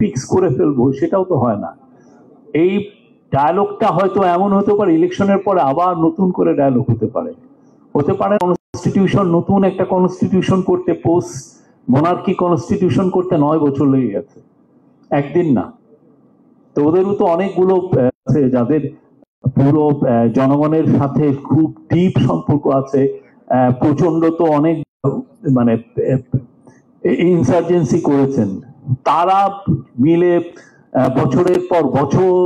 Fix করে ফেলবো, সেটাও তো হয় না। এই ডায়ালগটা হয়তো এমন হতে পারে ইলেকশনের পরে আবার নতুন করে ডায়ালগ হতে পারে কনস্টিটিউশন, নতুন একটা কনস্টিটিউশন করতে, পোস্ট মোনার্কি কনস্টিটিউশন করতে 9 বছর লেগে গেছে, একদিন না। তো ওদেরও তো অনেকগুলো আছে যাদের পুরো জনগণের সাথে খুব ডিপ সম্পর্ক আছে। প্রচন্ড তো অনেক মানে ইনসার্জেন্সি করেছেন, তারা মিলে বছরের পর বছর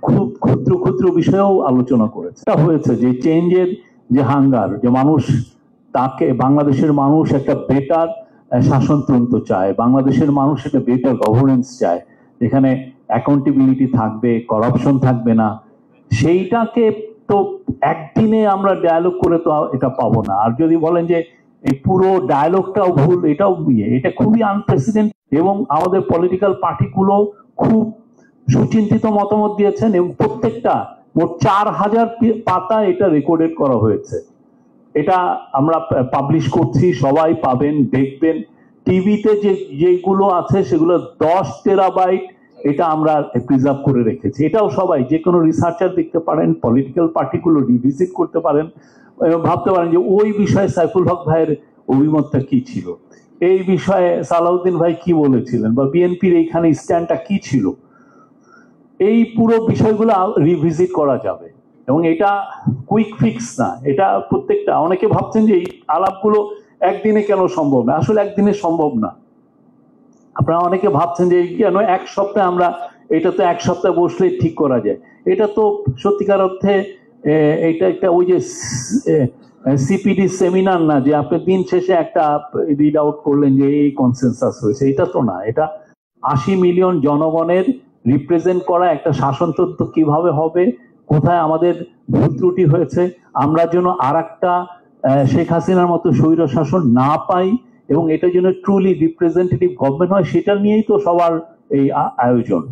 খুব ক্ষুদ্র ক্ষুদ্র বিষয়েও আলোচনা করেছে। এটা হয়েছে যে চেঞ্জের যে হাঙ্গার, যে মানুষ, তাকে বাংলাদেশের মানুষ একটা বেটার শাসনতন্ত্র চায়, বাংলাদেশের মানুষ একটা বেটার গভর্নেন্স চায়, যেখানে অ্যাকাউন্টেবিলিটি থাকবে, করাপশন থাকবে না। সেইটাকে তো একদিনে আমরা ডায়ালগ করে তো এটা পাবো না। আর যদি বলেন যে এই পুরো ডায়ালগটাও ভুল, এটাও এটা খুবই আনপ্রেসিডেন্ট। এবং আমাদের পলিটিক্যাল পার্টিগুলো খুব সুচিন্তিত মতামত দিয়েছেন এবং প্রত্যেকটা মোট 4000 পাতা এটা রেকর্ডেড করা হয়েছে। এটা আমরা পাবলিশ করছি, সবাই পাবেন, দেখবেন। টিভিতে যেগুলো আছে সেগুলো 10 টেরাবাইট এটা আমরা প্রিজার্ভ করে রেখেছি। এটাও সবাই, যে কোনো রিসার্চার দেখতে পারেন, পলিটিক্যাল পার্টিগুলো রিভিজিট করতে পারেন, ভাবতে পারেন যে ওই বিষয়ে সাইফুল হক ভাইয়ের অভিমতটা কি ছিল, এই বিষয়ে সালাউদ্দিন ভাই কি বলেছিলেন, বা বিএনপির এইখানে স্ট্যান্ডটা কি ছিল। এই পুরো বিষয়গুলো রিভিজিট করা যাবে। এবং এটা কুইক ফিক্স না, এটা প্রত্যেকটা, অনেকে ভাবছেন যে এই আলাপগুলো একদিনে কেন সম্ভব না, আসলে একদিনে সম্ভব না। আপনারা অনেকে ভাবছেন যে কেন এক সপ্তাহে আমরা, এটা তো এক সপ্তাহে বসলে ঠিক করা যায়। এটা তো সত্যিকার অর্থে এটা একটা ওই যে সিপিডি সেমিনার না, যে আপনি দিন শেষে একটা রিড আউট করলেন যে এই কনসেনসাস হয়েছে, এটা তো না। এটা 80 মিলিয়ন জনগণের রিপ্রেজেন্ট করা একটা শাসনতন্ত্র কিভাবে হবে, কোথায় আমাদের ভুল ত্রুটি হয়েছে, আমরা যেন আর একটা শেখ হাসিনার মতো স্বৈর শাসন না পাই, এবং এটা যেন ট্রুলি রিপ্রেজেন্টেটিভ গভর্নমেন্ট হয়, সেটা নিয়েই তো সবার এই আয়োজন।